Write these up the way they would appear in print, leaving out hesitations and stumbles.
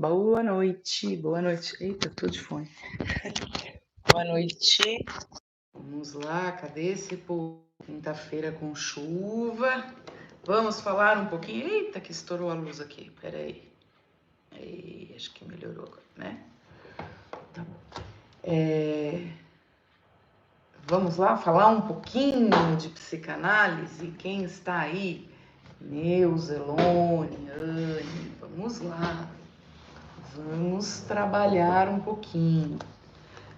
Boa noite, boa noite. Eita, tô de fone. Boa noite. Vamos lá, cadê esse povo? Quinta-feira com chuva. Vamos falar um pouquinho. Eita, que estourou a luz aqui. Pera aí. Acho que melhorou agora, né? Tá bom. Vamos lá falar um pouquinho de psicanálise. Quem está aí? Neuza, Elone, Anne. Vamos lá. Vamos trabalhar um pouquinho.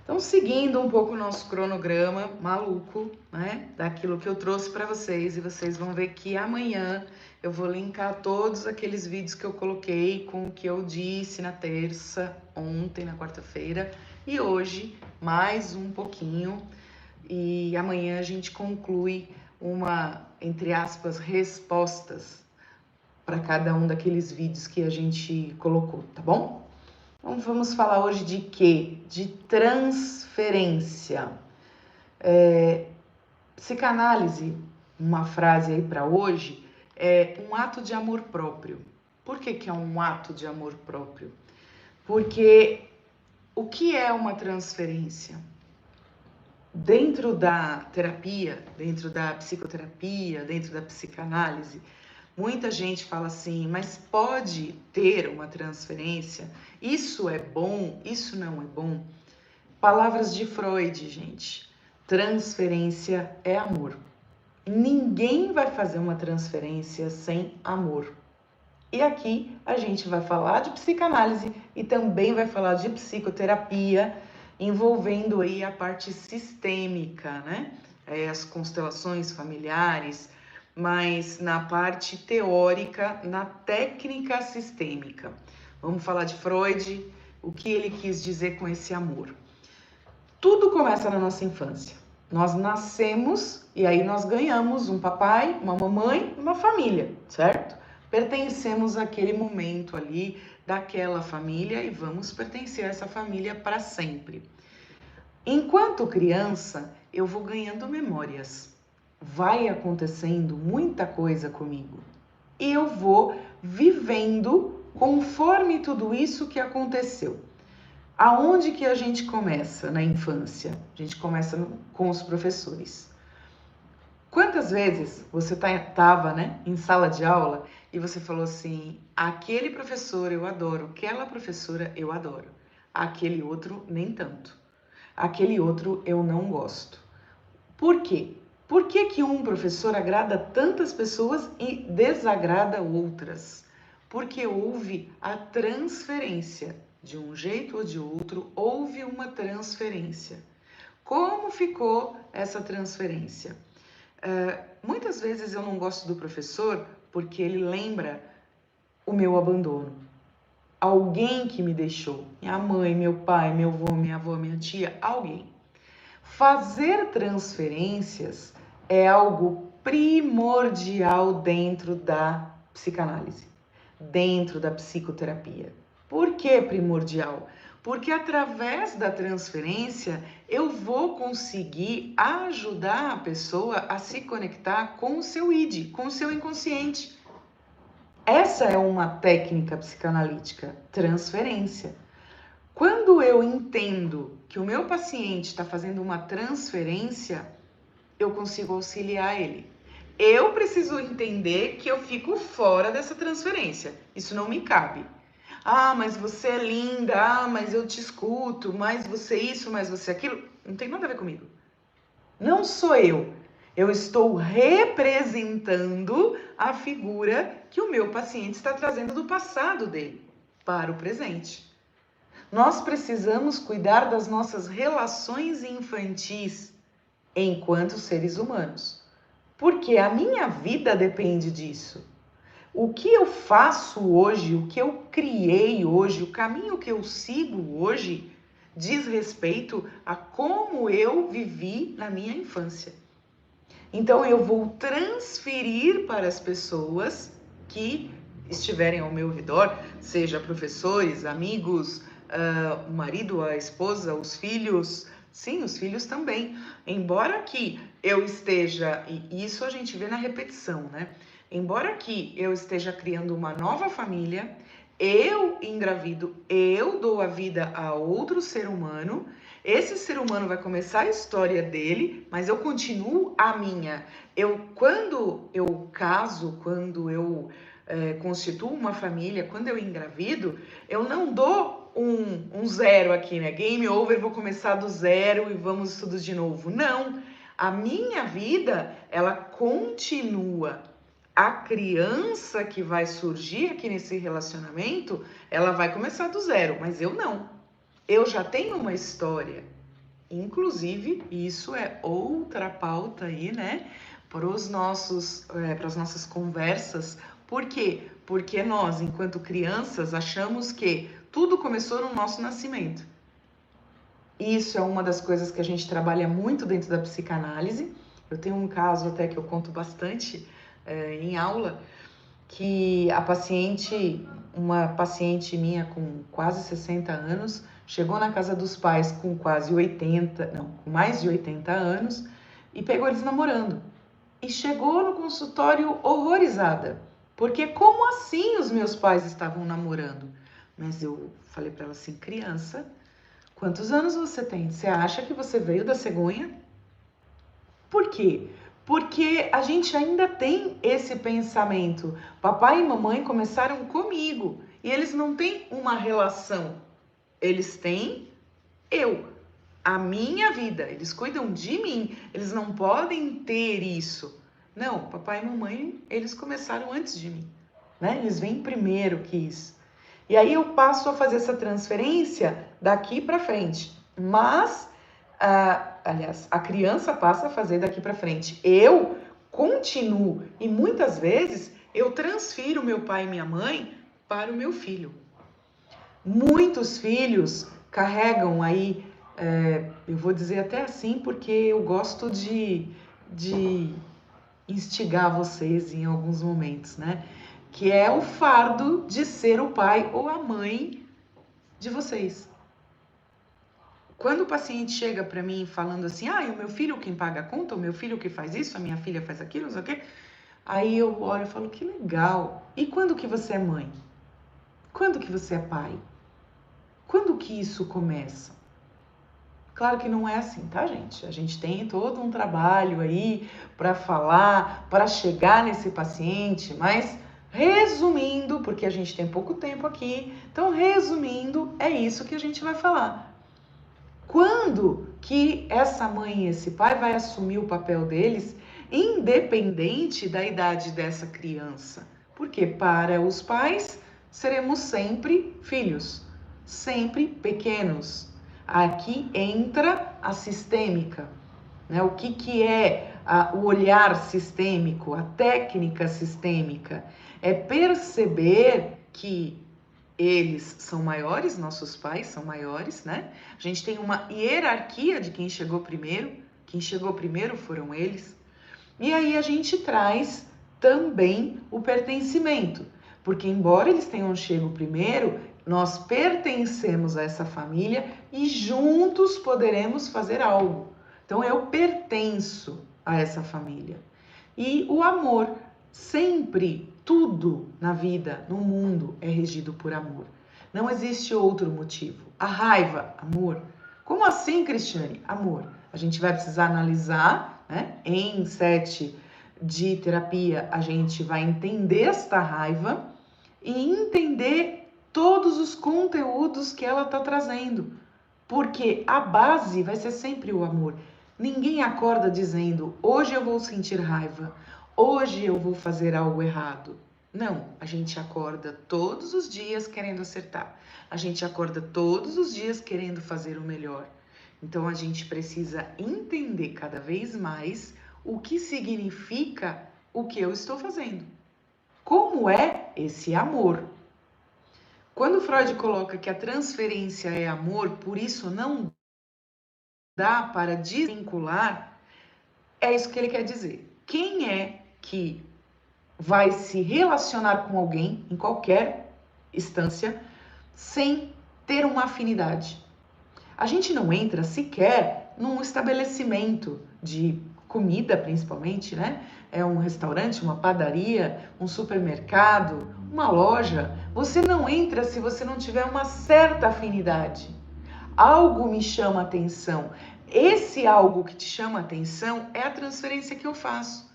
Então, seguindo um pouco o nosso cronograma maluco, né, daquilo que eu trouxe para vocês, e vocês vão ver que amanhã eu vou linkar todos aqueles vídeos que eu coloquei com o que eu disse na terça, ontem, na quarta-feira, e hoje mais um pouquinho, e amanhã a gente conclui uma, entre aspas, respostas para cada um daqueles vídeos que a gente colocou, tá bom? Então, vamos falar hoje de quê? De transferência. Psicanálise, uma frase aí para hoje, é um ato de amor próprio. Por que é um ato de amor próprio? Porque o que é uma transferência? Dentro da terapia, dentro da psicoterapia, dentro da psicanálise, muita gente fala assim, mas pode ter uma transferência? Isso é bom? Isso não é bom? Palavras de Freud, gente. Transferência é amor. Ninguém vai fazer uma transferência sem amor. E aqui a gente vai falar de psicanálise e também vai falar de psicoterapia, envolvendo aí a parte sistêmica, né? As constelações familiares, mas na parte teórica, na técnica sistêmica. Vamos falar de Freud, o que ele quis dizer com esse amor. Tudo começa na nossa infância. Nós nascemos e aí nós ganhamos um papai, uma mamãe, uma família, certo? Pertencemos àquele momento ali daquela família e vamos pertencer a essa família para sempre. Enquanto criança, eu vou ganhando memórias. Vai acontecendo muita coisa comigo. E eu vou vivendo conforme tudo isso que aconteceu. Aonde que a gente começa na infância? A gente começa com os professores. Quantas vezes você estava, né, em sala de aula e você falou assim, aquele professor eu adoro, aquela professora eu adoro, aquele outro nem tanto, aquele outro eu não gosto. Por quê? Por que um professor agrada tantas pessoas e desagrada outras? Porque houve a transferência. De um jeito ou de outro, houve uma transferência. Como ficou essa transferência? Muitas vezes eu não gosto do professor porque ele lembra o meu abandono. Alguém que me deixou. Minha mãe, meu pai, meu avô, minha avó, minha tia, alguém. Fazer transferências é algo primordial dentro da psicanálise, dentro da psicoterapia. Por que primordial? Porque através da transferência eu vou conseguir ajudar a pessoa a se conectar com o seu id, com o seu inconsciente. Essa é uma técnica psicanalítica, transferência. Quando eu entendo que o meu paciente está fazendo uma transferência, eu consigo auxiliar ele. Eu preciso entender que eu fico fora dessa transferência. Isso não me cabe. Ah, mas você é linda. Ah, mas eu te escuto. Mas você isso, mas você aquilo. Não tem nada a ver comigo. Não sou eu. Eu estou representando a figura que o meu paciente está trazendo do passado dele para o presente. Nós precisamos cuidar das nossas relações infantis enquanto seres humanos, porque a minha vida depende disso. O que eu faço hoje, o que eu criei hoje, o caminho que eu sigo hoje, diz respeito a como eu vivi na minha infância. Então eu vou transferir para as pessoas que estiverem ao meu redor, seja professores, amigos, o marido, a esposa, os filhos, sim, os filhos também. Embora que eu esteja, e isso a gente vê na repetição, né? Embora que eu esteja criando uma nova família, eu engravido, eu dou a vida a outro ser humano, esse ser humano vai começar a história dele, mas eu continuo a minha. Quando eu caso, quando eu constituo uma família, quando eu engravido, eu não dou um zero aqui, né? Game over, vou começar do zero e vamos tudo de novo. Não, a minha vida, ela continua. A criança que vai surgir aqui nesse relacionamento, ela vai começar do zero, mas eu não. Eu já tenho uma história. Inclusive, isso é outra pauta aí, né? Para as nossas conversas. Por quê? Porque nós, enquanto crianças, achamos que tudo começou no nosso nascimento. Isso é uma das coisas que a gente trabalha muito dentro da psicanálise. Eu tenho um caso até que eu conto bastante em aula, que uma paciente minha com quase 60 anos, chegou na casa dos pais com com mais de 80 anos e pegou eles namorando. E chegou no consultório horrorizada, porque como assim os meus pais estavam namorando? Mas eu falei para ela assim, criança, quantos anos você tem? Você acha que você veio da cegonha? Por quê? Porque a gente ainda tem esse pensamento. Papai e mamãe começaram comigo e eles não têm uma relação. Eles têm eu, a minha vida. Eles cuidam de mim. Eles não podem ter isso. Não, papai e mamãe, eles começaram antes de mim, né? Eles vêm primeiro que isso. E aí eu passo a fazer essa transferência daqui para frente. Mas aliás, a criança passa a fazer daqui para frente. Eu continuo e muitas vezes eu transfiro meu pai e minha mãe para o meu filho. Muitos filhos carregam aí, eu vou dizer até assim porque eu gosto de instigar vocês em alguns momentos, né? Que é o fardo de ser o pai ou a mãe de vocês. Quando o paciente chega para mim falando assim, o meu filho quem paga a conta, o meu filho que faz isso, a minha filha faz aquilo, não sei o quê. Aí eu olho e falo, que legal. E quando que você é mãe? Quando que você é pai? Quando que isso começa? Claro que não é assim, tá, gente? A gente tem todo um trabalho aí para falar, para chegar nesse paciente, mas resumindo, porque a gente tem pouco tempo aqui, então resumindo, é isso que a gente vai falar. Quando que essa mãe e esse pai vai assumir o papel deles, independente da idade dessa criança? Porque para os pais seremos sempre filhos, sempre pequenos. Aqui entra a sistêmica, né? O que é o olhar sistêmico, a técnica sistêmica? É perceber que eles são maiores, nossos pais são maiores, né? A gente tem uma hierarquia de quem chegou primeiro foram eles. E aí a gente traz também o pertencimento, porque embora eles tenham chegado primeiro, nós pertencemos a essa família e juntos poderemos fazer algo. Então eu pertenço a essa família. E o amor, sempre, tudo na vida, no mundo, é regido por amor. Não existe outro motivo. A raiva, amor. Como assim, Cristiane? Amor. A gente vai precisar analisar, né? Em 7 de terapia, a gente vai entender esta raiva e entender todos os conteúdos que ela está trazendo. Porque a base vai ser sempre o amor. Ninguém acorda dizendo, hoje eu vou sentir raiva, hoje eu vou fazer algo errado. Não, a gente acorda todos os dias querendo acertar. A gente acorda todos os dias querendo fazer o melhor. Então a gente precisa entender cada vez mais o que significa o que eu estou fazendo. Como é esse amor? Quando Freud coloca que a transferência é amor, por isso não dá para desvincular, é isso que ele quer dizer. Quem é que vai se relacionar com alguém em qualquer instância sem ter uma afinidade? A gente não entra sequer num estabelecimento de comida principalmente, né? É um restaurante, uma padaria, um supermercado, uma loja. Você não entra se você não tiver uma certa afinidade. Algo me chama atenção. Esse algo que te chama atenção é a transferência que eu faço.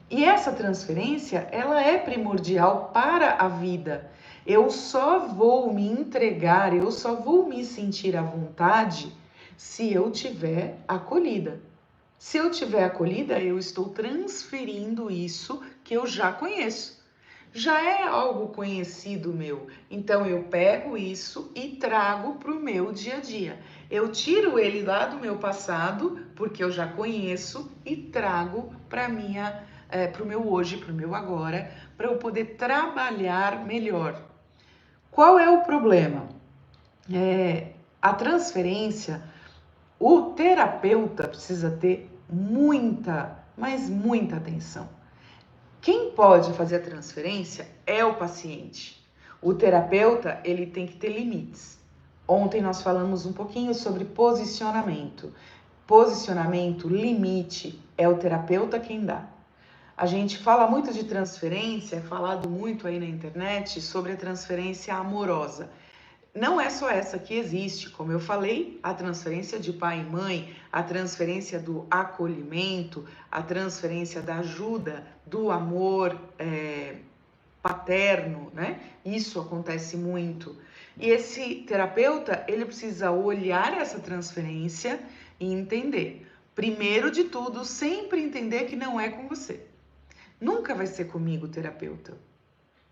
E essa transferência, ela é primordial para a vida. Eu só vou me entregar, eu só vou me sentir à vontade se eu tiver acolhida. Se eu tiver acolhida, eu estou transferindo isso que eu já conheço. Já é algo conhecido meu. Então eu pego isso e trago para o meu dia a dia. Eu tiro ele lá do meu passado, porque eu já conheço, e trago para o meu hoje, para o meu agora, para eu poder trabalhar melhor. Qual é o problema? A transferência, o terapeuta precisa ter muita, mas muita atenção. Quem pode fazer a transferência é o paciente. O terapeuta, ele tem que ter limites. Ontem nós falamos um pouquinho sobre posicionamento. Posicionamento, limite, é o terapeuta quem dá. A gente fala muito de transferência, é falado muito aí na internet sobre a transferência amorosa. Não é só essa que existe, como eu falei, a transferência de pai e mãe, a transferência do acolhimento, a transferência da ajuda, do amor paterno, né? Isso acontece muito. E esse terapeuta, ele precisa olhar essa transferência e entender. Primeiro de tudo, sempre entender que não é com você. Nunca vai ser comigo, terapeuta.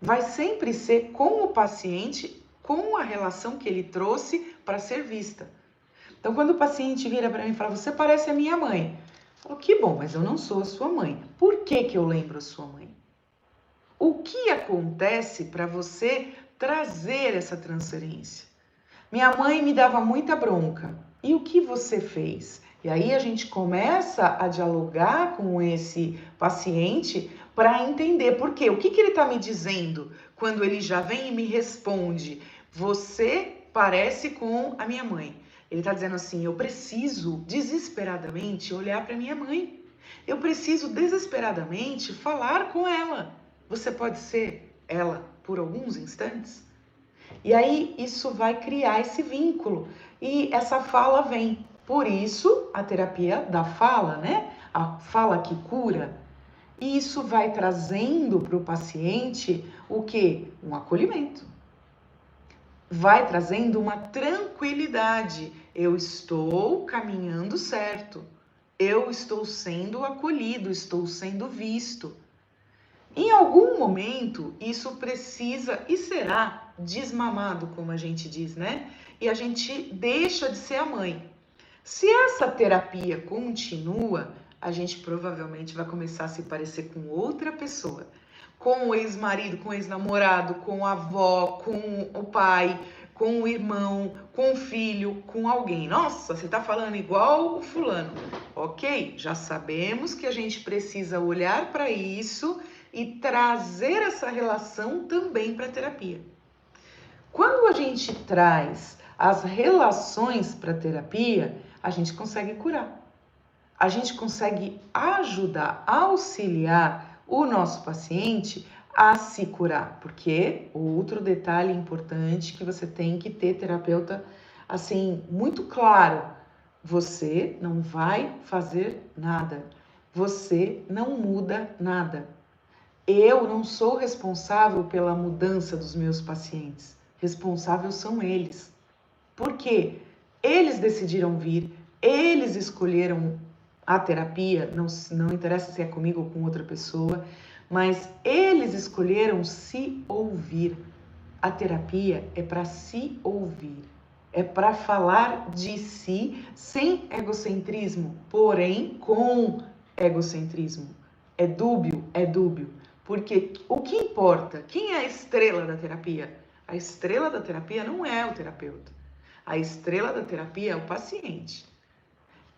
Vai sempre ser com o paciente, com a relação que ele trouxe para ser vista. Então, quando o paciente vira para mim e fala, você parece a minha mãe. Eu falo, que bom, mas eu não sou a sua mãe. Por que eu lembro a sua mãe? O que acontece para você trazer essa transferência? Minha mãe me dava muita bronca. E o que você fez? E aí a gente começa a dialogar com esse paciente para entender por quê. O que ele está me dizendo quando ele já vem e me responde? Você parece com a minha mãe. Ele está dizendo assim, eu preciso desesperadamente olhar para minha mãe. Eu preciso desesperadamente falar com ela. Você pode ser ela por alguns instantes? E aí isso vai criar esse vínculo e essa fala vem. Por isso a terapia da fala, né? A fala que cura. E isso vai trazendo para o paciente o quê? Um acolhimento. Vai trazendo uma tranquilidade. Eu estou caminhando certo. Eu estou sendo acolhido, estou sendo visto. Em algum momento, isso precisa e será desmamado, como a gente diz, né? E a gente deixa de ser a mãe. Se essa terapia continua, a gente provavelmente vai começar a se parecer com outra pessoa. Com o ex-marido, com o ex-namorado, com a avó, com o pai, com o irmão, com o filho, com alguém. Nossa, você tá falando igual o fulano. Ok, já sabemos que a gente precisa olhar para isso e trazer essa relação também para a terapia. Quando a gente traz as relações para a terapia, a gente consegue curar. A gente consegue ajudar, auxiliar o nosso paciente a se curar. Porque outro detalhe importante que você tem que ter, terapeuta, assim, muito claro, você não vai fazer nada. Você não muda nada. Eu não sou responsável pela mudança dos meus pacientes. Responsáveis são eles. Por quê? Eles decidiram vir, eles escolheram a terapia, não interessa se é comigo ou com outra pessoa, mas eles escolheram se ouvir. A terapia é para se ouvir, é para falar de si sem egocentrismo, porém com egocentrismo. É dúbio, é dúbio. Porque o que importa? Quem é a estrela da terapia? A estrela da terapia não é o terapeuta. A estrela da terapia é o paciente.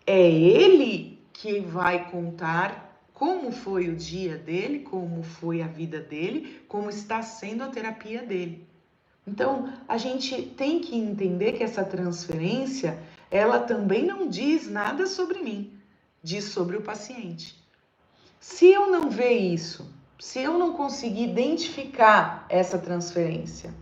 É ele que vai contar como foi o dia dele, como foi a vida dele, como está sendo a terapia dele. Então, a gente tem que entender que essa transferência, ela também não diz nada sobre mim. diz sobre o paciente. Se eu não ver isso, se eu não conseguir identificar essa transferência,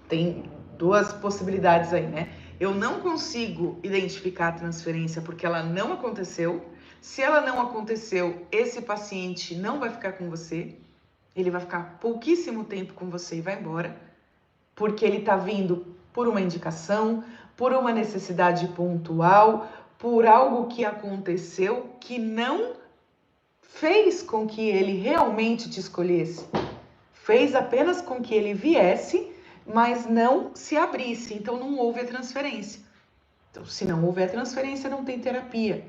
tem duas possibilidades aí, né? Eu não consigo identificar a transferência porque ela não aconteceu. Se ela não aconteceu, esse paciente não vai ficar com você. Ele vai ficar pouquíssimo tempo com você e vai embora, porque ele está vindo por uma indicação, por uma necessidade pontual, por algo que aconteceu que não fez com que ele realmente te escolhesse. Fez apenas com que ele viesse, mas não se abrisse. Então não houve a transferência. Então, se não houver transferência, não tem terapia.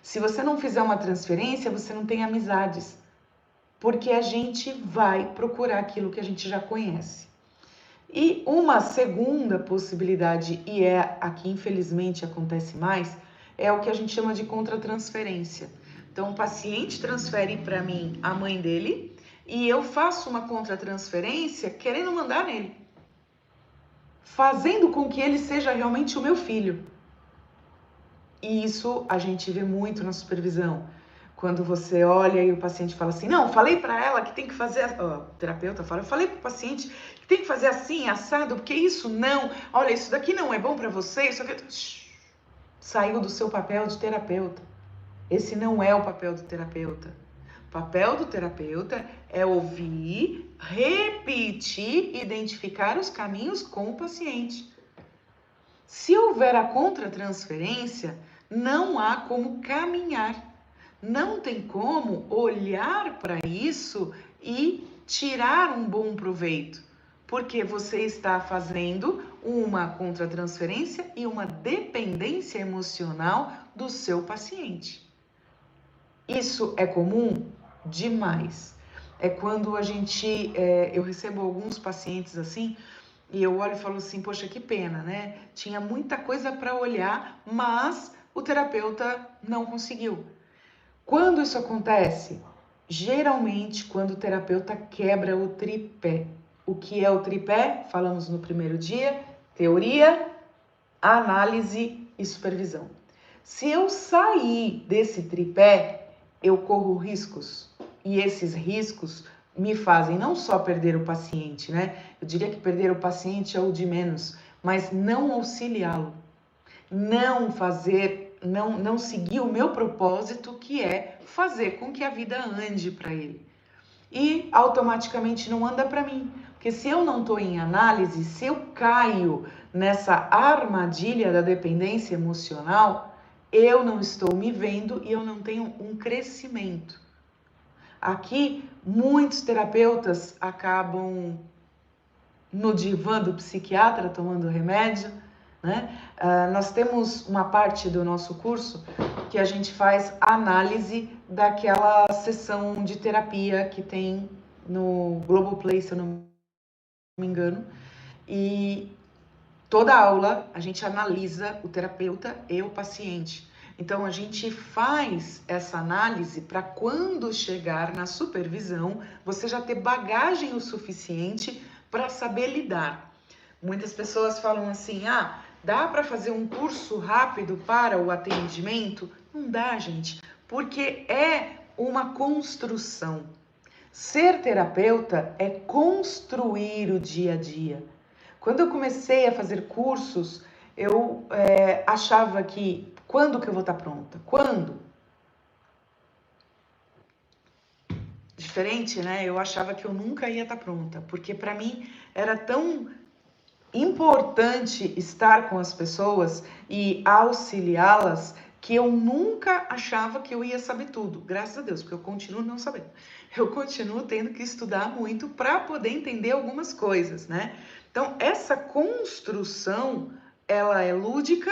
Se você não fizer uma transferência, você não tem amizades. Porque a gente vai procurar aquilo que a gente já conhece. E uma segunda possibilidade, e é a que infelizmente acontece mais, é o que a gente chama de contratransferência. Então, o paciente transfere para mim a mãe dele e eu faço uma contratransferência querendo mandar nele, fazendo com que ele seja realmente o meu filho. E isso a gente vê muito na supervisão. Quando você olha e o paciente fala assim, não, falei para ela que tem que fazer, o terapeuta fala, eu falei para o paciente que tem que fazer assim, assado, porque isso não, olha, isso daqui não é bom para você, isso aqui... Saiu do seu papel de terapeuta. Esse não é o papel do terapeuta. O papel do terapeuta é ouvir, repetir, identificar os caminhos com o paciente. Se houver a contratransferência, não há como caminhar. Não tem como olhar para isso e tirar um bom proveito, porque você está fazendo uma contratransferência e uma dependência emocional do seu paciente. Isso é comum? Demais. É quando eu recebo alguns pacientes assim, e eu olho e falo assim, poxa, que pena, né? Tinha muita coisa para olhar, mas o terapeuta não conseguiu. Quando isso acontece? Geralmente quando o terapeuta quebra o tripé. O que é o tripé? Falamos no primeiro dia: teoria, análise e supervisão. Se eu sair desse tripé, eu corro riscos. E esses riscos me fazem não só perder o paciente, né? Eu diria que perder o paciente é o de menos, mas não auxiliá-lo. Não seguir o meu propósito, que é fazer com que a vida ande para ele. E automaticamente não anda para mim. Porque se eu não estou em análise, se eu caio nessa armadilha da dependência emocional, eu não estou me vendo e eu não tenho um crescimento. Aqui, muitos terapeutas acabam no divã do psiquiatra tomando remédio, né? Nós temos uma parte do nosso curso que a gente faz análise daquela sessão de terapia que tem no Globoplay, se eu não me engano, e toda aula a gente analisa o terapeuta e o paciente. Então a gente faz essa análise para quando chegar na supervisão, você já ter bagagem o suficiente para saber lidar. Muitas pessoas falam assim, dá para fazer um curso rápido para o atendimento? Não dá, gente, porque é uma construção. Ser terapeuta é construir o dia a dia. Quando eu comecei a fazer cursos, eu achava que, quando que eu vou estar pronta? Quando? Diferente, né? Eu achava que eu nunca ia estar pronta, porque para mim era tão importante estar com as pessoas e auxiliá-las, que eu nunca achava que eu ia saber tudo. Graças a Deus, porque eu continuo não sabendo. Eu continuo tendo que estudar muito para poder entender algumas coisas, né? Então, essa construção, ela é lúdica,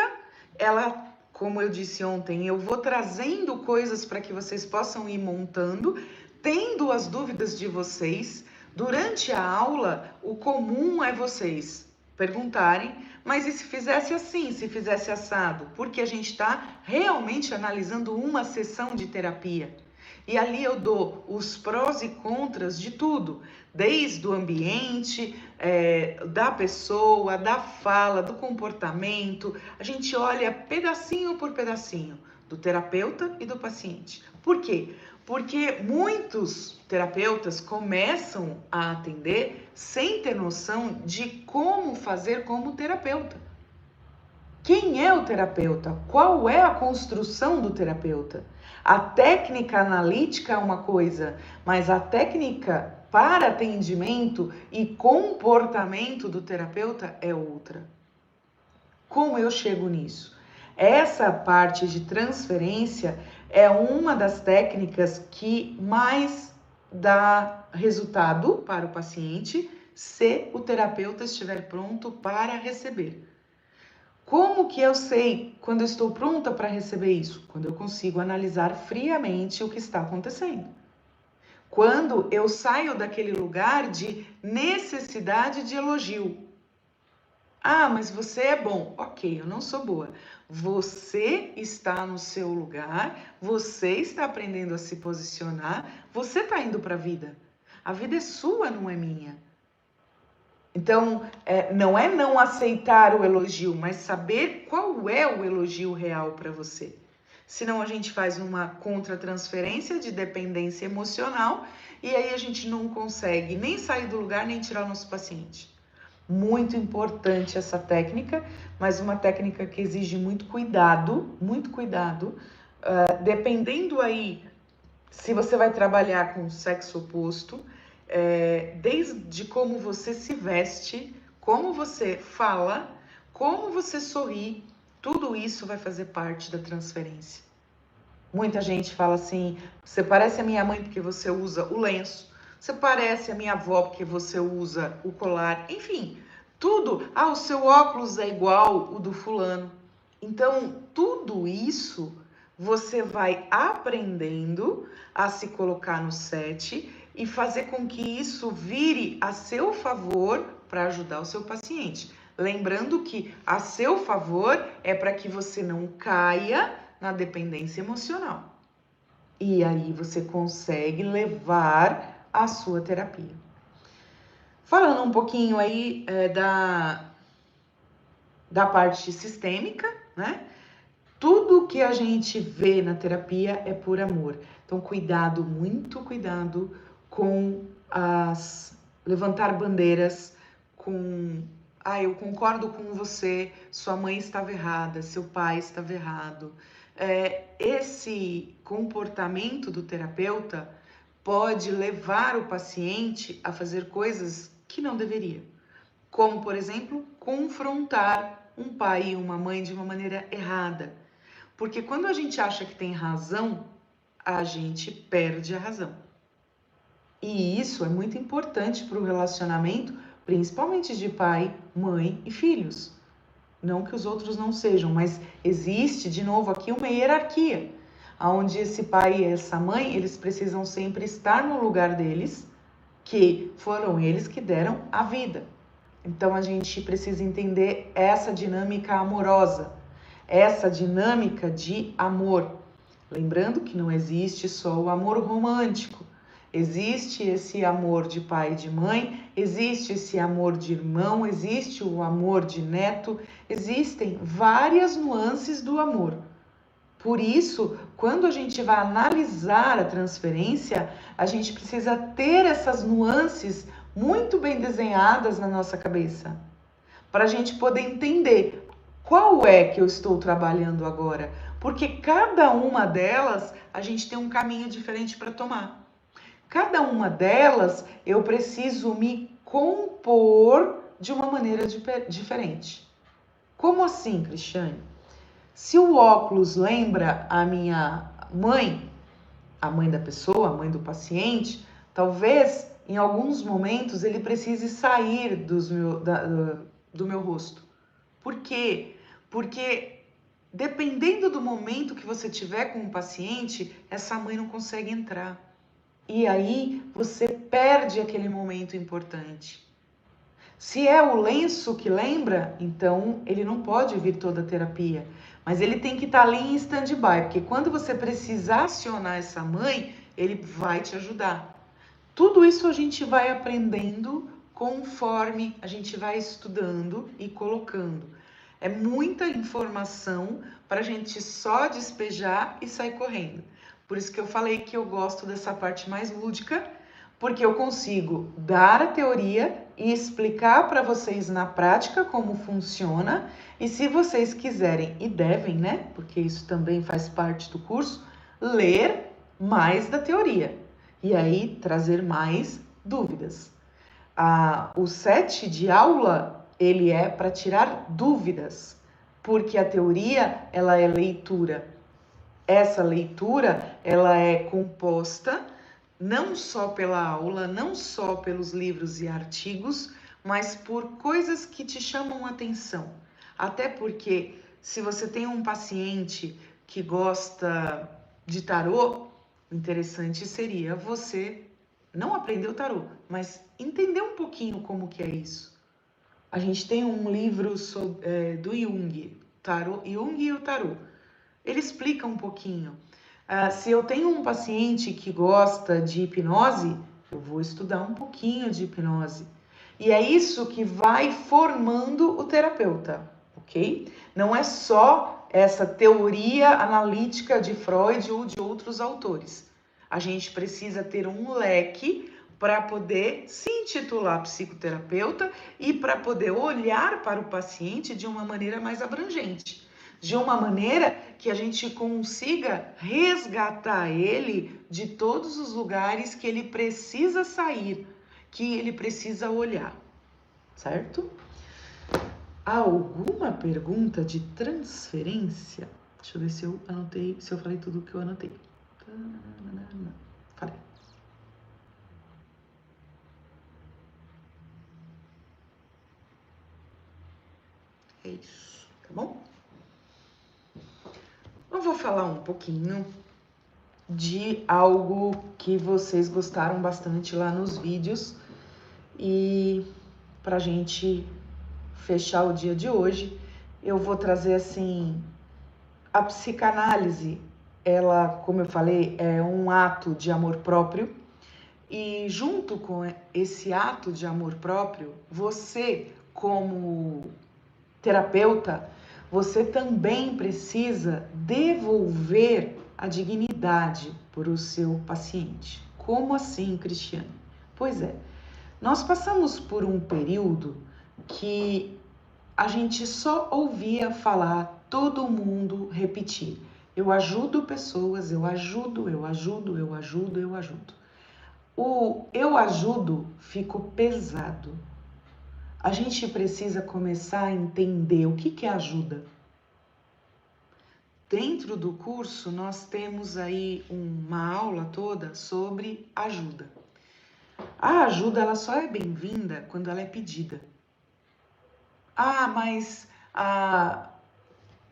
ela, como eu disse ontem, eu vou trazendo coisas para que vocês possam ir montando, tendo as dúvidas de vocês. Durante a aula, o comum é vocês perguntarem, mas e se fizesse assim, se fizesse assado? Porque a gente está realmente analisando uma sessão de terapia. E ali eu dou os prós e contras de tudo, desde o ambiente, da pessoa, da fala, do comportamento. A gente olha pedacinho por pedacinho. do terapeuta e do paciente. Por quê? Porque muitos terapeutas começam a atender sem ter noção de como fazer como terapeuta. Quem é o terapeuta? Qual é a construção do terapeuta? A técnica analítica é uma coisa, mas a técnica para atendimento e comportamento do terapeuta é outra. Como eu chego nisso? Essa parte de transferência é uma das técnicas que mais dá resultado para o paciente se o terapeuta estiver pronto para receber. Como que eu sei quando eu estou pronta para receber isso? Quando eu consigo analisar friamente o que está acontecendo. Quando eu saio daquele lugar de necessidade de elogio. Ah, mas você é bom. Ok, eu não sou boa. Você está no seu lugar, você está aprendendo a se posicionar, você está indo para a vida. A vida é sua, não é minha. Então, não é não aceitar o elogio, mas saber qual é o elogio real para você. Senão a gente faz uma contratransferência de dependência emocional e aí a gente não consegue nem sair do lugar, nem tirar o nosso paciente. Muito importante essa técnica, mas uma técnica que exige muito cuidado, dependendo aí se você vai trabalhar com o sexo oposto, desde como você se veste, como você fala, como você sorri, tudo isso vai fazer parte da transferência. Muita gente fala assim, você parece a minha mãe porque você usa o lenço, você parece a minha avó porque você usa o colar, enfim, tudo. Ah, o seu óculos é igual o do fulano. Então, tudo isso você vai aprendendo a se colocar no set e fazer com que isso vire a seu favor para ajudar o seu paciente. Lembrando que a seu favor é para que você não caia na dependência emocional. E aí você consegue levar a sua terapia. Falando um pouquinho aí da parte sistêmica, né? Tudo que a gente vê na terapia é por amor. Então, cuidado, muito cuidado com levantar bandeiras, eu concordo com você, sua mãe estava errada, seu pai estava errado. Esse comportamento do terapeuta pode levar o paciente a fazer coisas que não deveria. Como, por exemplo, confrontar um pai e uma mãe de uma maneira errada. Porque quando a gente acha que tem razão, a gente perde a razão. E isso é muito importante para o relacionamento, principalmente de pai, mãe e filhos. Não que os outros não sejam, mas existe, de novo, aqui uma hierarquia, onde esse pai e essa mãe, eles precisam sempre estar no lugar deles, que foram eles que deram a vida. Então, a gente precisa entender essa dinâmica amorosa, essa dinâmica de amor. Lembrando que não existe só o amor romântico. Existe esse amor de pai e de mãe, existe esse amor de irmão, existe o amor de neto, existem várias nuances do amor. Por isso, quando a gente vai analisar a transferência, a gente precisa ter essas nuances muito bem desenhadas na nossa cabeça, para a gente poder entender qual é que eu estou trabalhando agora, porque cada uma delas a gente tem um caminho diferente para tomar. Cada uma delas eu preciso me compor de uma maneira diferente. Como assim, Cristiane? Se o óculos lembra a minha mãe, a mãe da pessoa, a mãe do paciente, talvez em alguns momentos ele precise sair do meu rosto. Por quê? Porque dependendo do momento que você tiver com o paciente, essa mãe não consegue entrar. E aí você perde aquele momento importante. Se é o lenço que lembra, então ele não pode vir toda a terapia. Mas ele tem que estar ali em stand-by, porque quando você precisar acionar essa mãe, ele vai te ajudar. Tudo isso a gente vai aprendendo conforme a gente vai estudando e colocando. É muita informação para a gente só despejar e sair correndo. Por isso que eu falei que eu gosto dessa parte mais lúdica, porque eu consigo dar a teoria e explicar para vocês na prática como funciona. E se vocês quiserem e devem, né? Porque isso também faz parte do curso, ler mais da teoria e aí trazer mais dúvidas. O set de aula, ele é para tirar dúvidas, porque a teoria, ela é leitura. Essa leitura, ela é composta não só pela aula, não só pelos livros e artigos, mas por coisas que te chamam a atenção. Até porque, se você tem um paciente que gosta de tarô, o interessante seria você não aprender o tarô, mas entender um pouquinho como que é isso. A gente tem um livro do Jung, tarô, Jung e o tarô. Ele explica um pouquinho. Se eu tenho um paciente que gosta de hipnose, eu vou estudar um pouquinho de hipnose. E é isso que vai formando o terapeuta, ok? Não é só essa teoria analítica de Freud ou de outros autores. A gente precisa ter um leque para poder se intitular psicoterapeuta e para poder olhar para o paciente de uma maneira mais abrangente, de uma maneira que a gente consiga resgatar ele de todos os lugares que ele precisa sair, que ele precisa olhar, certo? Alguma pergunta de transferência? Deixa eu ver se eu anotei, se eu falei tudo que eu anotei. Falei. É isso, tá bom? Eu vou falar um pouquinho de algo que vocês gostaram bastante lá nos vídeos e pra gente fechar o dia de hoje, eu vou trazer assim, a psicanálise, ela, como eu falei, é um ato de amor próprio e junto com esse ato de amor próprio, você como terapeuta, você também precisa devolver a dignidade para o seu paciente. Como assim, Cristiane? Pois é, nós passamos por um período que a gente só ouvia falar, todo mundo repetir: eu ajudo pessoas, eu ajudo, eu ajudo, eu ajudo, eu ajudo. O eu ajudo ficou pesado. A gente precisa começar a entender o que é ajuda. Dentro do curso, nós temos aí uma aula toda sobre ajuda. A ajuda, ela só é bem-vinda quando ela é pedida. Mas a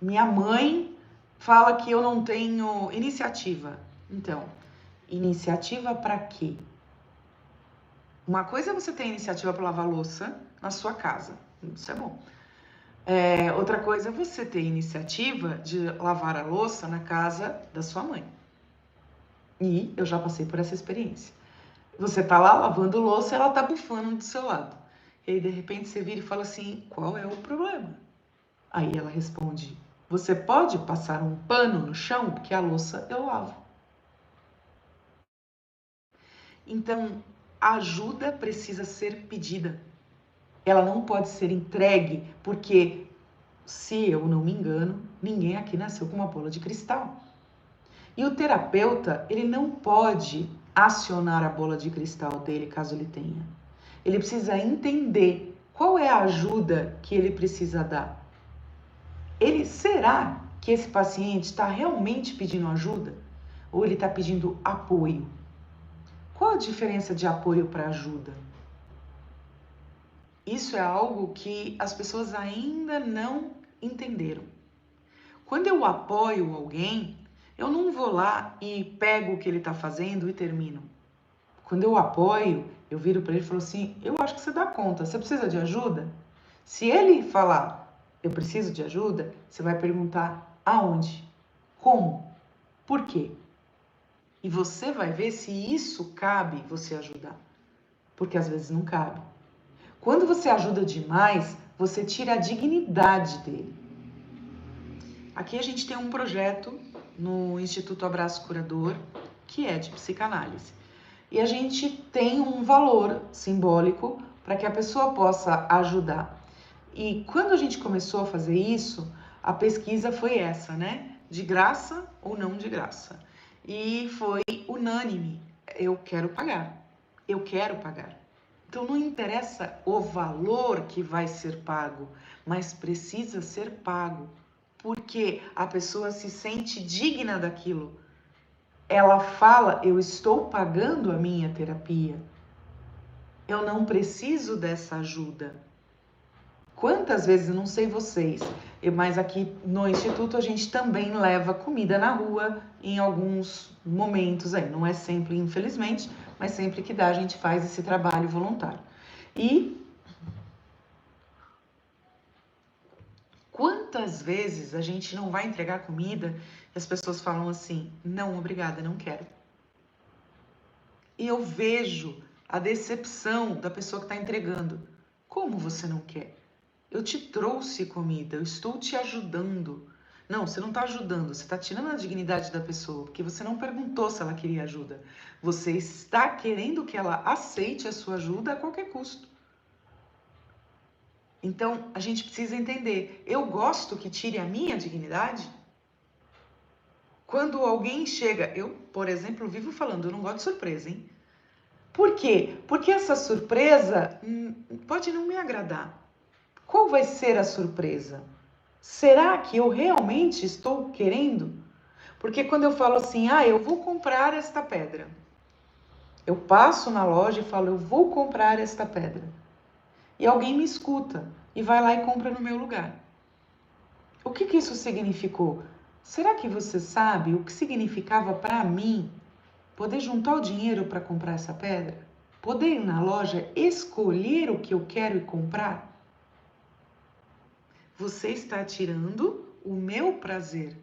minha mãe fala que eu não tenho iniciativa. Então, iniciativa para quê? Uma coisa é você ter iniciativa para lavar louça na sua casa. Isso é bom. Outra coisa é você ter iniciativa de lavar a louça na casa da sua mãe. E eu já passei por essa experiência. Você tá lá lavando louça e ela tá bufando do seu lado. E aí, de repente, você vira e fala assim: qual é o problema? Aí ela responde: você pode passar um pano no chão, porque a louça eu lavo. Então, a ajuda precisa ser pedida. Ela não pode ser entregue, porque, se eu não me engano, ninguém aqui nasceu com uma bola de cristal. E o terapeuta, ele não pode acionar a bola de cristal dele, caso ele tenha. Ele precisa entender qual é a ajuda que ele precisa dar. Será que esse paciente está realmente pedindo ajuda? Ou ele está pedindo apoio? Qual a diferença de apoio para ajuda? Isso é algo que as pessoas ainda não entenderam. Quando eu apoio alguém, eu não vou lá e pego o que ele está fazendo e termino. Quando eu apoio, eu viro para ele e falo assim: eu acho que você dá conta, você precisa de ajuda? Se ele falar, eu preciso de ajuda, você vai perguntar aonde, como, por quê? E você vai ver se isso cabe você ajudar, porque às vezes não cabe. Quando você ajuda demais, você tira a dignidade dele. Aqui a gente tem um projeto no Instituto Abraço Curador, que é de psicanálise. E a gente tem um valor simbólico para que a pessoa possa ajudar. E quando a gente começou a fazer isso, a pesquisa foi essa, né? De graça ou não de graça. E foi unânime. Eu quero pagar. Eu quero pagar. Então não interessa o valor que vai ser pago, mas precisa ser pago. Porque a pessoa se sente digna daquilo. Ela fala, eu estou pagando a minha terapia. Eu não preciso dessa ajuda. Quantas vezes, não sei vocês, mas aqui no Instituto a gente também leva comida na rua em alguns momentos aí. Não é sempre, infelizmente, mas sempre que dá a gente faz esse trabalho voluntário. E quantas vezes a gente não vai entregar comida e as pessoas falam assim, não, obrigada, não quero. E eu vejo a decepção da pessoa que está entregando. Como você não quer? Eu te trouxe comida, eu estou te ajudando. Não, você não está ajudando, você está tirando a dignidade da pessoa, porque você não perguntou se ela queria ajuda. Você está querendo que ela aceite a sua ajuda a qualquer custo. Então, a gente precisa entender, eu gosto que tire a minha dignidade? Quando alguém chega, eu, por exemplo, vivo falando, eu não gosto de surpresa, hein? Por quê? Porque essa surpresa pode não me agradar. Qual vai ser a surpresa? Será que eu realmente estou querendo? Porque quando eu falo assim, eu vou comprar esta pedra. Eu passo na loja e falo, eu vou comprar esta pedra. E alguém me escuta e vai lá e compra no meu lugar. O que isso significou? Será que você sabe o que significava para mim poder juntar o dinheiro para comprar essa pedra? Poder ir na loja, escolher o que eu quero e comprar? Você está tirando o meu prazer.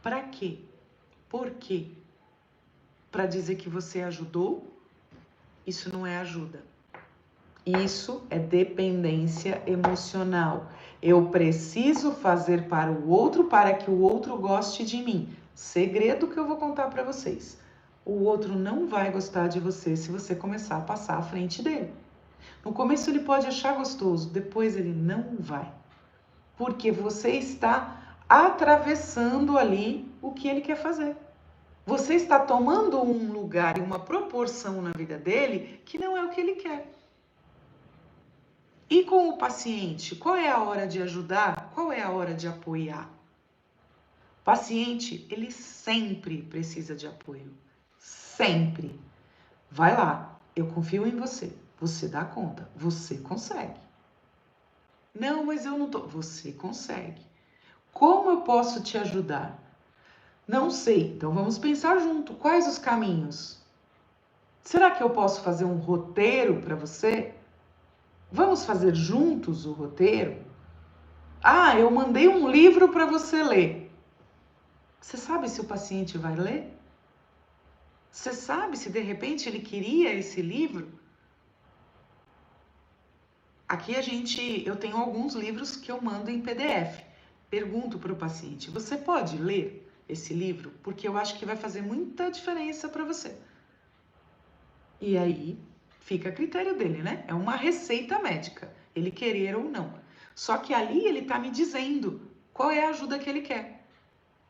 Para quê? Por quê? Para dizer que você ajudou? Isso não é ajuda. Isso é dependência emocional. Eu preciso fazer para o outro para que o outro goste de mim. Segredo que eu vou contar para vocês. O outro não vai gostar de você se você começar a passar à frente dele. No começo ele pode achar gostoso, depois ele não vai. Porque você está atravessando ali o que ele quer fazer. Você está tomando um lugar e uma proporção na vida dele que não é o que ele quer. E com o paciente, qual é a hora de ajudar? Qual é a hora de apoiar? O paciente, ele sempre precisa de apoio. Sempre. Vai lá, eu confio em você. Você dá conta, você consegue. Não, mas eu não tô. Você consegue. Como eu posso te ajudar? Não sei. Então vamos pensar junto. Quais os caminhos? Será que eu posso fazer um roteiro para você? Vamos fazer juntos o roteiro? Eu mandei um livro para você ler. Você sabe se o paciente vai ler? Você sabe se de repente ele queria esse livro? Aqui eu tenho alguns livros que eu mando em PDF. Pergunto para o paciente, você pode ler esse livro? Porque eu acho que vai fazer muita diferença para você. E aí fica a critério dele, né? É uma receita médica, ele querer ou não. Só que ali ele está me dizendo qual é a ajuda que ele quer.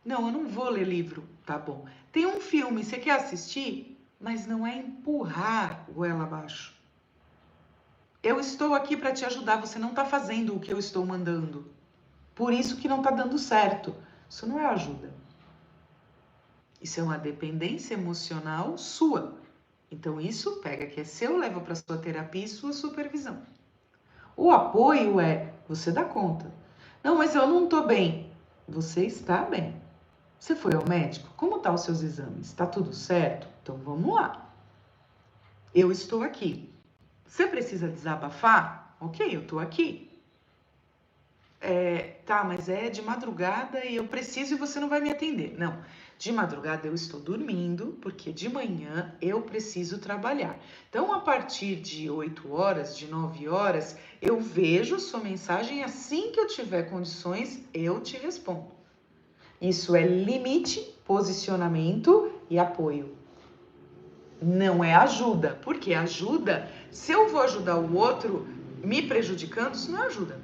Não, eu não vou ler livro, tá bom. Tem um filme, você quer assistir? Mas não é empurrar goela abaixo. Eu estou aqui para te ajudar, você não está fazendo o que eu estou mandando. Por isso que não está dando certo. Isso não é ajuda. Isso é uma dependência emocional sua. Então isso pega que é seu, leva para sua terapia e sua supervisão. O apoio é, você dá conta. Não, mas eu não estou bem. Você está bem. Você foi ao médico? Como estão os seus exames? Está tudo certo? Então vamos lá. Eu estou aqui. Você precisa desabafar? Ok, eu estou aqui. Tá, mas é de madrugada e eu preciso e você não vai me atender. Não, De madrugada eu estou dormindo, porque de manhã eu preciso trabalhar. Então, a partir de 8 horas, de 9 horas, eu vejo sua mensagem, assim que eu tiver condições, eu te respondo. Isso é limite, posicionamento e apoio. Não é ajuda, porque ajuda, se eu vou ajudar o outro me prejudicando, isso não é ajuda.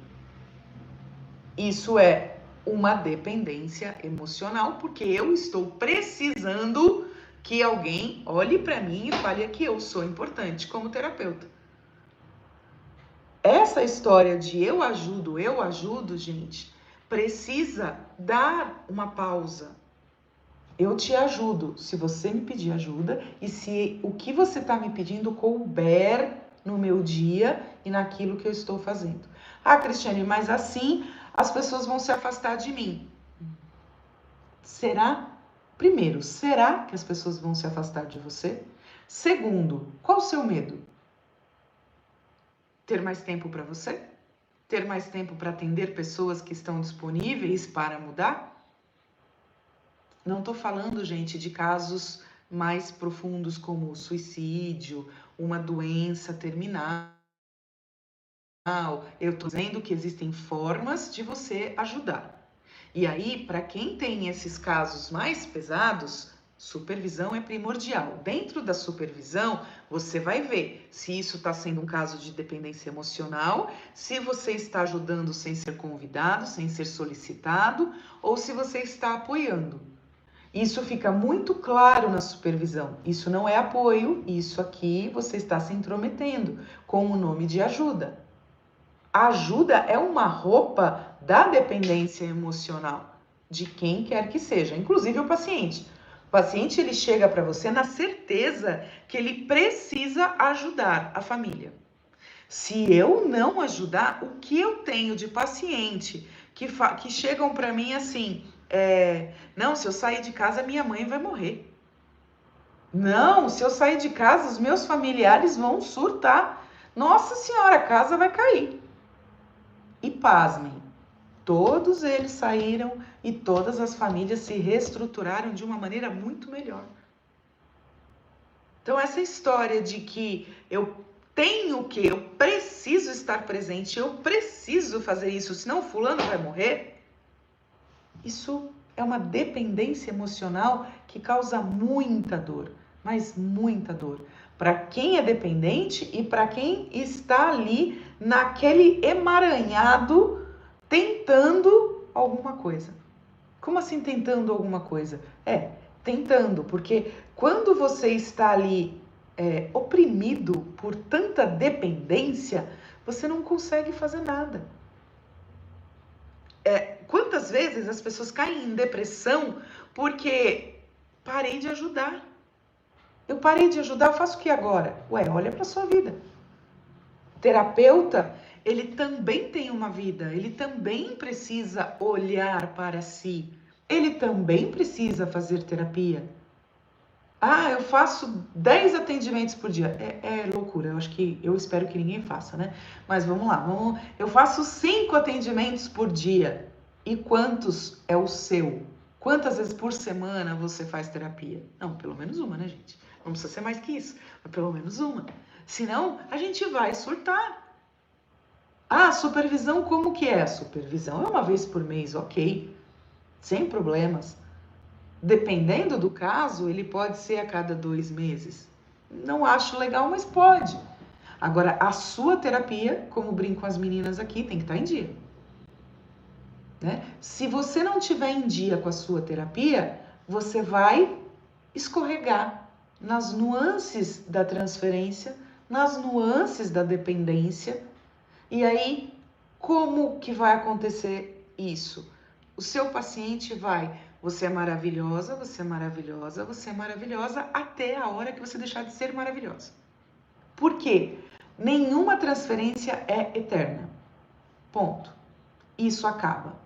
Isso é uma dependência emocional, porque eu estou precisando que alguém olhe para mim e fale que eu sou importante como terapeuta. Essa história de eu ajudo, gente, precisa dar uma pausa. Eu te ajudo se você me pedir ajuda e se o que você está me pedindo couber no meu dia e naquilo que eu estou fazendo. Ah, Cristiane, mas assim as pessoas vão se afastar de mim. Será? Primeiro, será que as pessoas vão se afastar de você? Segundo, qual o seu medo? Ter mais tempo para você? Ter mais tempo para atender pessoas que estão disponíveis para mudar? Não estou falando, gente, de casos mais profundos como suicídio, uma doença terminal. Eu estou dizendo que existem formas de você ajudar. E aí, para quem tem esses casos mais pesados, supervisão é primordial. Dentro da supervisão, você vai ver se isso está sendo um caso de dependência emocional, se você está ajudando sem ser convidado, sem ser solicitado, ou se você está apoiando. Isso fica muito claro na supervisão. Isso não é apoio, isso aqui você está se intrometendo com o nome de ajuda. A ajuda é uma roupa da dependência emocional de quem quer que seja, inclusive o paciente. O paciente ele chega para você na certeza que ele precisa ajudar a família. Se eu não ajudar, o que eu tenho de paciente que chegam para mim assim, não, se eu sair de casa, minha mãe vai morrer. Não, se eu sair de casa, os meus familiares vão surtar. Nossa Senhora, a casa vai cair. E pasmem, todos eles saíram e todas as famílias se reestruturaram de uma maneira muito melhor. Então, essa história de que eu tenho que, eu preciso estar presente, eu preciso fazer isso, senão fulano vai morrer, isso é uma dependência emocional que causa muita dor, mas muita dor. Para quem é dependente e para quem está ali naquele emaranhado tentando alguma coisa. Como assim tentando alguma coisa? Tentando, porque quando você está ali oprimido por tanta dependência, você não consegue fazer nada. Quantas vezes as pessoas caem em depressão porque parei de ajudar? Eu parei de ajudar, eu faço o que agora? Olha para sua vida. Terapeuta, ele também tem uma vida, ele também precisa olhar para si, ele também precisa fazer terapia. Eu faço 10 atendimentos por dia. É loucura, eu espero que ninguém faça, né? Mas vamos lá, eu faço 5 atendimentos por dia. E quantos é o seu? Quantas vezes por semana você faz terapia? Não, pelo menos uma, né, gente? Não precisa ser mais que isso, mas pelo menos uma. Senão, a gente vai surtar. Supervisão como que é? Supervisão é uma vez por mês, ok. Sem problemas. Dependendo do caso, ele pode ser a cada 2 meses. Não acho legal, mas pode. Agora, a sua terapia, como brinco as meninas aqui, tem que estar em dia. Né? Se você não tiver em dia com a sua terapia, você vai escorregar nas nuances da transferência, nas nuances da dependência. E aí, como que vai acontecer isso? O seu paciente vai, você é maravilhosa, você é maravilhosa, você é maravilhosa, até a hora que você deixar de ser maravilhosa. Por quê? Nenhuma transferência é eterna. Ponto. Isso acaba.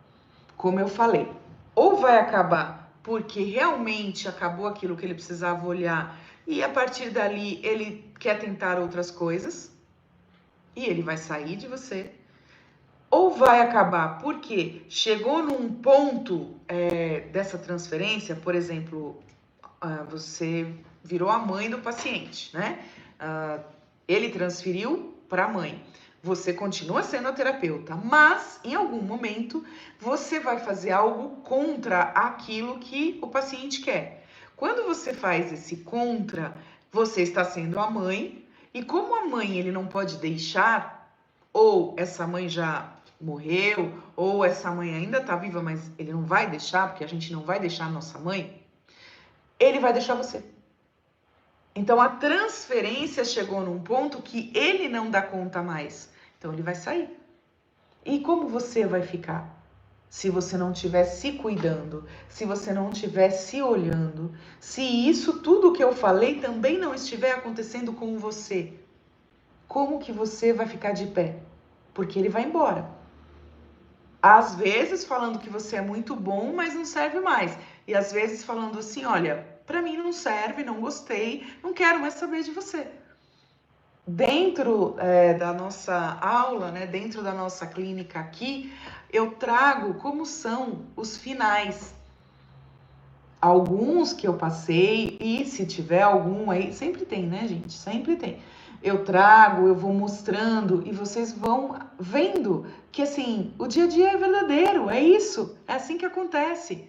Como eu falei, ou vai acabar porque realmente acabou aquilo que ele precisava olhar e a partir dali ele quer tentar outras coisas e ele vai sair de você. ou vai acabar porque chegou num ponto dessa transferência, por exemplo, você virou a mãe do paciente, né? Ele transferiu para a mãe. Você continua sendo a terapeuta, mas em algum momento você vai fazer algo contra aquilo que o paciente quer. Quando você faz esse contra, você está sendo a mãe, e como a mãe ele não pode deixar, ou essa mãe já morreu, ou essa mãe ainda está viva, mas ele não vai deixar, porque a gente não vai deixar a nossa mãe, ele vai deixar você. Então a transferência chegou num ponto que ele não dá conta mais. Então ele vai sair. E como você vai ficar? Se você não estiver se cuidando, se você não estiver se olhando, se isso tudo que eu falei também não estiver acontecendo com você, como que você vai ficar de pé? Porque ele vai embora. Às vezes falando que você é muito bom, mas não serve mais. E às vezes falando assim, olha, para mim não serve, não gostei, não quero mais saber de você. Dentro da nossa aula, né, dentro da nossa clínica aqui, eu trago como são os finais. Alguns que eu passei, e se tiver algum aí, sempre tem, né, gente? Sempre tem. Eu trago, eu vou mostrando e vocês vão vendo que, assim, o dia a dia é verdadeiro, é isso, é assim que acontece.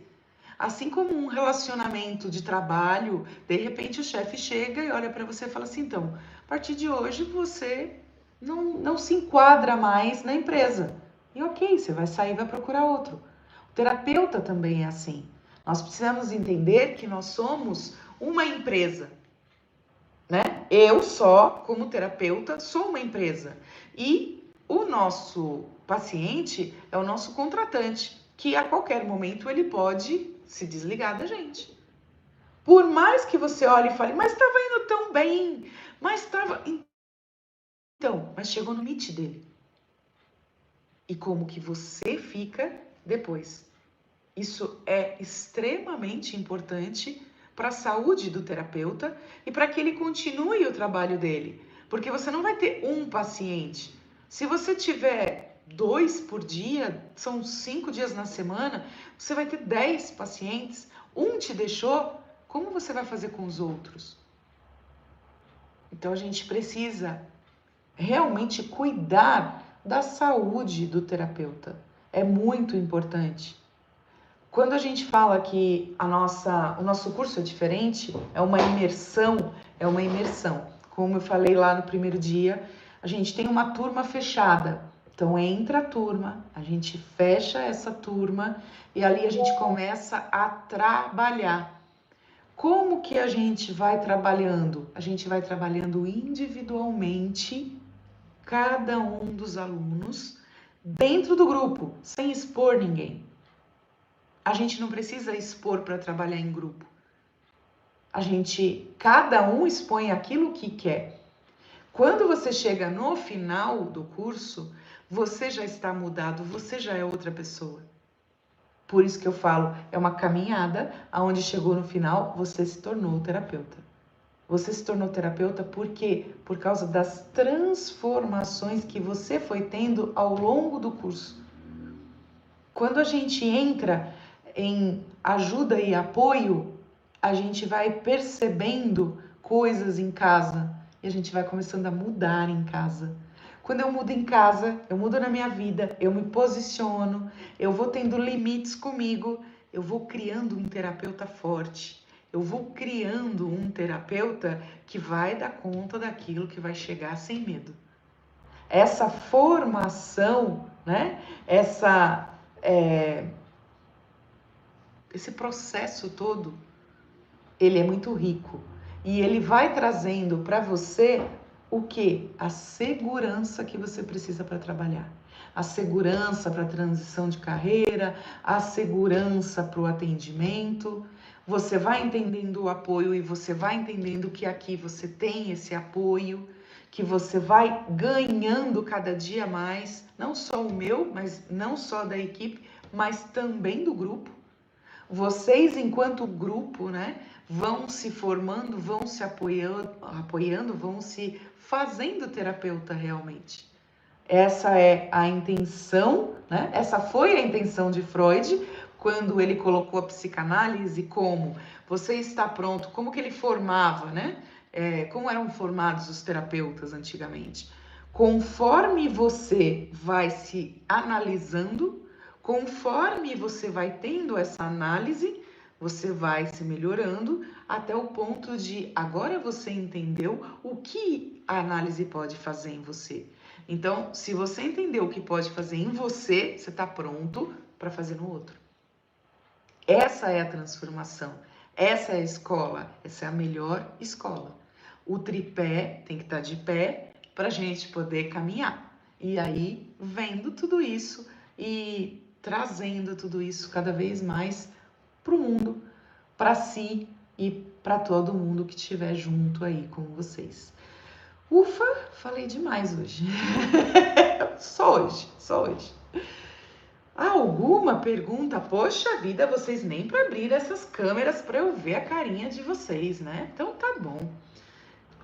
Assim como um relacionamento de trabalho, de repente o chefe chega e olha para você e fala assim, então, a partir de hoje você não se enquadra mais na empresa. E ok, você vai sair e vai procurar outro. O terapeuta também é assim. Nós precisamos entender que nós somos uma empresa, né? Eu só, como terapeuta, sou uma empresa. E o nosso paciente é o nosso contratante, que a qualquer momento ele pode se desligar da gente. Por mais que você olhe e fale, mas estava indo tão bem, mas estava... Então, mas chegou no limite dele. E como que você fica depois? Isso é extremamente importante para a saúde do terapeuta e para que ele continue o trabalho dele. Porque você não vai ter um paciente. Se você tiver 2 por dia, são 5 dias na semana, você vai ter 10 pacientes. Um te deixou, como você vai fazer com os outros? Então a gente precisa realmente cuidar da saúde do terapeuta. É muito importante. Quando a gente fala que o nosso curso é diferente, é uma imersão, é uma imersão. Como eu falei lá no primeiro dia, a gente tem uma turma fechada. Então entra a turma, a gente fecha essa turma e ali a gente começa a trabalhar. Como que a gente vai trabalhando? A gente vai trabalhando individualmente cada um dos alunos dentro do grupo, sem expor ninguém. A gente não precisa expor para trabalhar em grupo. Cada um expõe aquilo que quer. Quando você chega no final do curso, você já está mudado, você já é outra pessoa. Por isso que eu falo, é uma caminhada aonde chegou no final, você se tornou terapeuta. Você se tornou terapeuta por quê? Por causa das transformações que você foi tendo ao longo do curso. Quando a gente entra em ajuda e apoio, a gente vai percebendo coisas em casa e a gente vai começando a mudar em casa. Quando eu mudo em casa, eu mudo na minha vida, eu me posiciono, eu vou tendo limites comigo, eu vou criando um terapeuta forte. Eu vou criando um terapeuta que vai dar conta daquilo que vai chegar sem medo. Essa formação, né? Esse processo todo, ele é muito rico e ele vai trazendo para você o que? A segurança que você precisa para trabalhar, a segurança para a transição de carreira, a segurança para o atendimento. Você vai entendendo o apoio e você vai entendendo que aqui você tem esse apoio, que você vai ganhando cada dia mais, não só o meu, mas não só da equipe, mas também do grupo. Vocês, enquanto grupo, né, vão se formando, vão se apoiando, vão se fazendo terapeuta realmente. Essa é a intenção, né? Essa foi a intenção de Freud quando ele colocou a psicanálise como você está pronto, como que ele formava, né? Como eram formados os terapeutas antigamente. Conforme você vai se analisando, conforme você vai tendo essa análise, você vai se melhorando até o ponto de agora você entendeu o que a análise pode fazer em você. Então, se você entendeu o que pode fazer em você, você está pronto para fazer no outro. Essa é a transformação. Essa é a escola. Essa é a melhor escola. O tripé tem que estar de pé para a gente poder caminhar. E aí, vendo tudo isso e trazendo tudo isso cada vez mais para o mundo, para si e para todo mundo que estiver junto aí com vocês. Ufa, falei demais hoje. Só hoje, só hoje. Alguma pergunta? Poxa vida, vocês nem para abrir essas câmeras para eu ver a carinha de vocês, né? Então tá bom.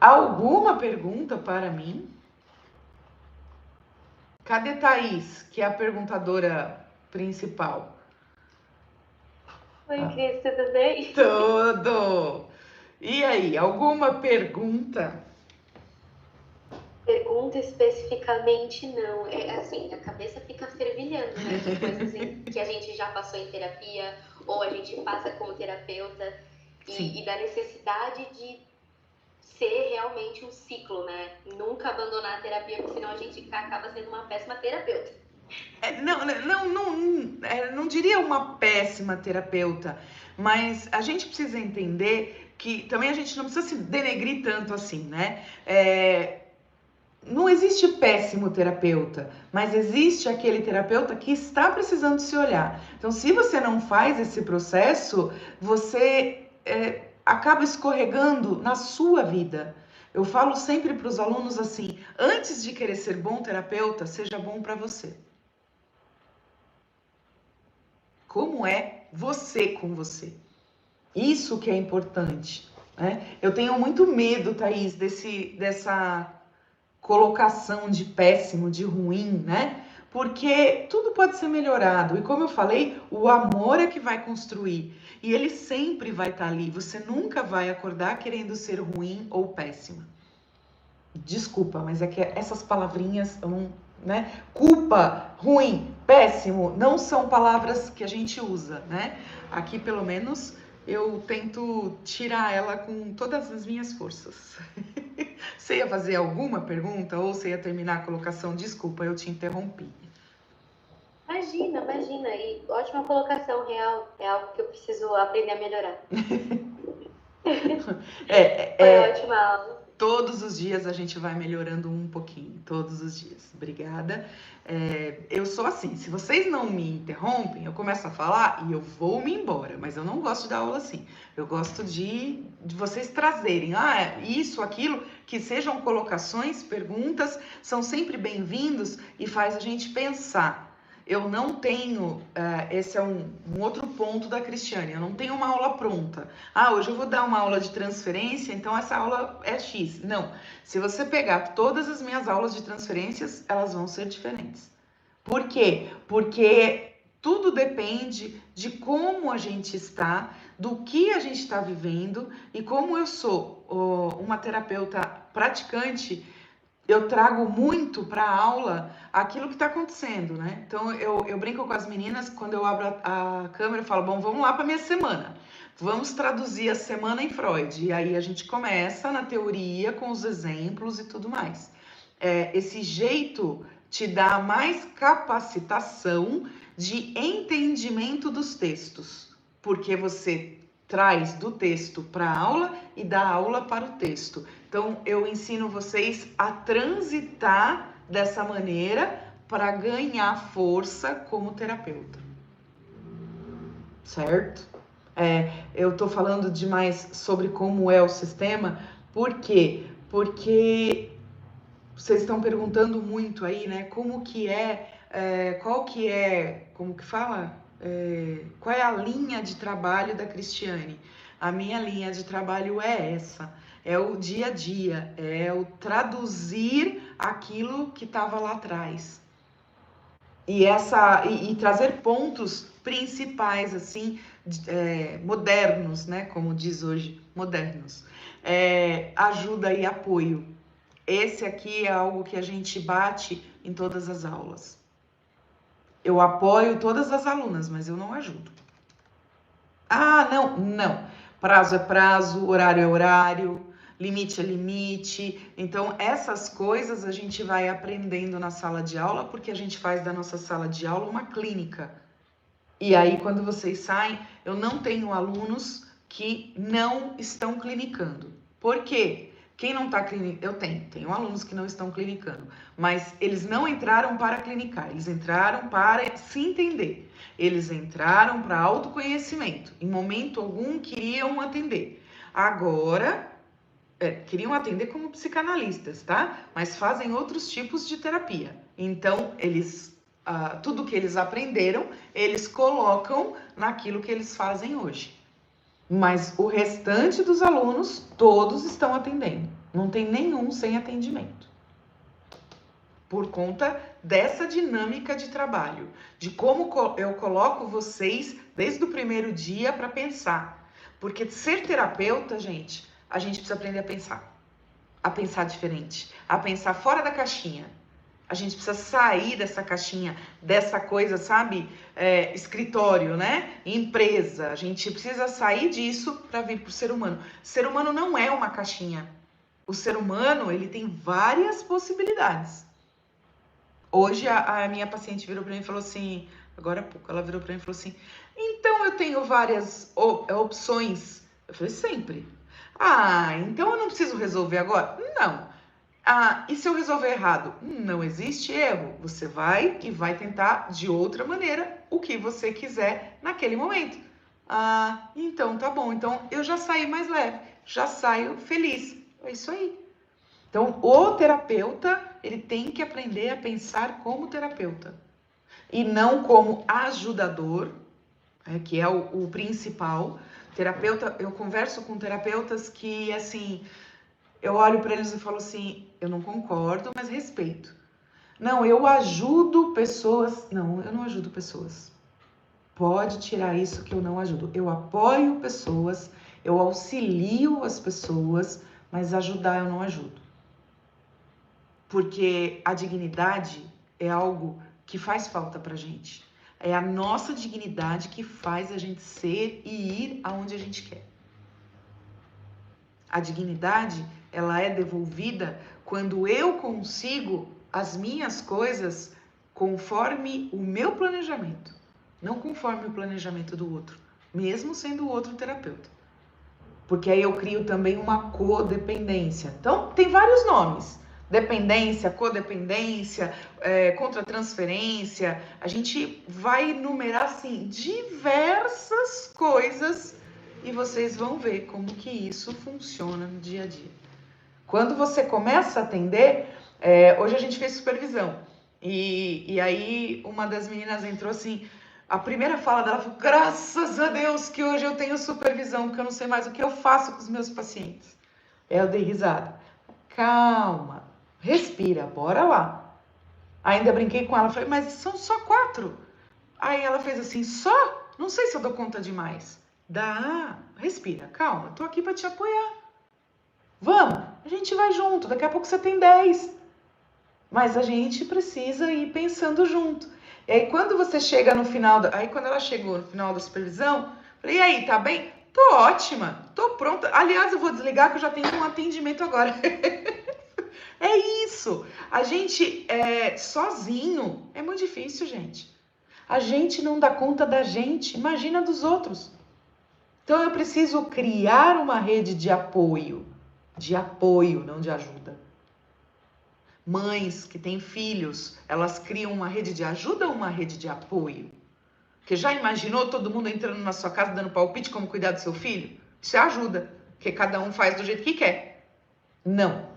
Alguma pergunta para mim? Cadê Thaís, que é a perguntadora principal? Oi, Cris, tudo bem? Tudo! E aí, alguma pergunta? Pergunta especificamente não. É assim, a cabeça fica fervilhando, né? De coisas que a gente já passou em terapia, ou a gente passa como terapeuta, e da necessidade de ser realmente um ciclo, né? Nunca abandonar a terapia, porque senão a gente acaba sendo uma péssima terapeuta. Não diria uma péssima terapeuta, mas a gente precisa entender que também a gente não precisa se denegrir tanto assim, né? Não existe péssimo terapeuta, mas existe aquele terapeuta que está precisando se olhar. Então, se você não faz esse processo, você acaba escorregando na sua vida. Eu falo sempre para os alunos assim: antes de querer ser bom terapeuta, seja bom para você. Como é você com você? Isso que é importante, né? Eu tenho muito medo, Thaís, dessa colocação de péssimo, de ruim, né? Porque tudo pode ser melhorado. E como eu falei, o amor é que vai construir. E ele sempre vai estar ali. Você nunca vai acordar querendo ser ruim ou péssima. Desculpa, mas é que essas palavrinhas, né? Culpa, ruim, péssimo, não são palavras que a gente usa, né? Aqui, pelo menos, eu tento tirar ela com todas as minhas forças. Você ia fazer alguma pergunta ou você ia terminar a colocação? Desculpa, eu te interrompi. Imagina. E ótima colocação, real. É algo que eu preciso aprender a melhorar. Foi ótima aula. Todos os dias a gente vai melhorando um pouquinho, todos os dias. Obrigada. Eu sou assim, se vocês não me interrompem, eu começo a falar e eu vou me embora, mas eu não gosto de dar aula assim. Eu gosto de vocês trazerem, isso, aquilo, que sejam colocações, perguntas, são sempre bem-vindos e faz a gente pensar. Eu não tenho, esse é um outro ponto da Cristiane, eu não tenho uma aula pronta. Hoje eu vou dar uma aula de transferência, então essa aula é X. Não, se você pegar todas as minhas aulas de transferências, elas vão ser diferentes. Por quê? Porque tudo depende de como a gente está, do que a gente está vivendo e como eu sou uma terapeuta praticante, eu trago muito para a aula aquilo que está acontecendo, né? Então, eu brinco com as meninas, quando eu abro a câmera, eu falo, bom, vamos lá para minha semana. Vamos traduzir a semana em Freud. E aí a gente começa na teoria, com os exemplos e tudo mais. Esse jeito te dá mais capacitação de entendimento dos textos, porque você traz do texto para a aula e da aula para o texto. Então, eu ensino vocês a transitar dessa maneira para ganhar força como terapeuta. Certo? Eu estou falando demais sobre como é o sistema, por quê? Porque vocês estão perguntando muito aí, né? Como que qual que é, como que fala? Qual é a linha de trabalho da Cristiane? A minha linha de trabalho é essa. é o dia a dia, é o traduzir aquilo que estava lá atrás. E trazer pontos principais, assim, modernos, né? Como diz hoje, modernos. Ajuda e apoio. Esse aqui é algo que a gente bate em todas as aulas. Eu apoio todas as alunas, mas eu não ajudo. Ah, não. Prazo é prazo, horário é horário, limite é limite. Então, essas coisas a gente vai aprendendo na sala de aula, porque a gente faz da nossa sala de aula uma clínica. E aí, quando vocês saem, eu não tenho alunos que não estão clinicando. Por quê? Quem não está clinicando, eu tenho alunos que não estão clinicando, mas eles não entraram para clinicar, eles entraram para se entender, eles entraram para autoconhecimento, em momento algum queriam atender. Agora, queriam atender como psicanalistas, tá? Mas fazem outros tipos de terapia. Então, tudo que eles aprenderam, eles colocam naquilo que eles fazem hoje. Mas o restante dos alunos, todos estão atendendo. Não tem nenhum sem atendimento. Por conta dessa dinâmica de trabalho, de como eu coloco vocês desde o primeiro dia para pensar. Porque ser terapeuta, gente, a gente precisa aprender a pensar diferente, a pensar fora da caixinha. A gente precisa sair dessa caixinha, dessa coisa, sabe? Escritório, né? Empresa. A gente precisa sair disso para vir para o ser humano. O ser humano não é uma caixinha. O ser humano, ele tem várias possibilidades. Hoje a minha paciente virou para mim e falou assim, agora há pouco, ela virou para mim e falou assim, então eu tenho várias opções. Eu falei, sempre. Ah, então eu não preciso resolver agora? Não. Ah, e se eu resolver errado? Não existe erro. Você vai e vai tentar de outra maneira o que você quiser naquele momento. Ah, então tá bom. Então eu já saí mais leve, já saio feliz. É isso aí. Então o terapeuta, ele tem que aprender a pensar como terapeuta e não como ajudador, que é o principal. Terapeuta, eu converso com terapeutas que, assim, eu olho para eles e falo assim, eu não concordo, mas respeito. Não, eu ajudo pessoas. Não, eu não ajudo pessoas. Pode tirar isso que eu não ajudo. Eu apoio pessoas, eu auxilio as pessoas, mas ajudar eu não ajudo. Porque a dignidade é algo que faz falta pra gente. É a nossa dignidade que faz a gente ser e ir aonde a gente quer. A dignidade, ela é devolvida quando eu consigo as minhas coisas conforme o meu planejamento, não conforme o planejamento do outro, mesmo sendo o outro terapeuta. Porque aí eu crio também uma codependência. Então, tem vários nomes. Dependência, codependência, contratransferência. A gente vai numerar, assim, diversas coisas e vocês vão ver como que isso funciona no dia a dia. Quando você começa a atender, hoje a gente fez supervisão. E aí uma das meninas entrou assim, a primeira fala dela foi, graças a Deus que hoje eu tenho supervisão, porque eu não sei mais o que eu faço com os meus pacientes. Eu dei risada. Calma, respira, bora lá. Ainda brinquei com ela, falei, mas são só 4. Aí ela fez assim, só? Não sei se eu dou conta de mais. Dá, respira, calma, tô aqui para te apoiar. Vamos, a gente vai junto, daqui a pouco você tem 10. Mas a gente precisa ir pensando junto. E aí quando você chega no final, aí quando ela chegou no final da supervisão, falei, e aí, tá bem? Tô ótima, tô pronta. Aliás, eu vou desligar que eu já tenho um atendimento agora. É isso. A gente sozinho é muito difícil, gente. A gente não dá conta da gente, imagina dos outros. Então eu preciso criar uma rede de apoio, não de ajuda. Mães que têm filhos, elas criam uma rede de ajuda ou uma rede de apoio? Porque já imaginou todo mundo entrando na sua casa dando palpite como cuidar do seu filho? Isso é ajuda, porque cada um faz do jeito que quer. Não.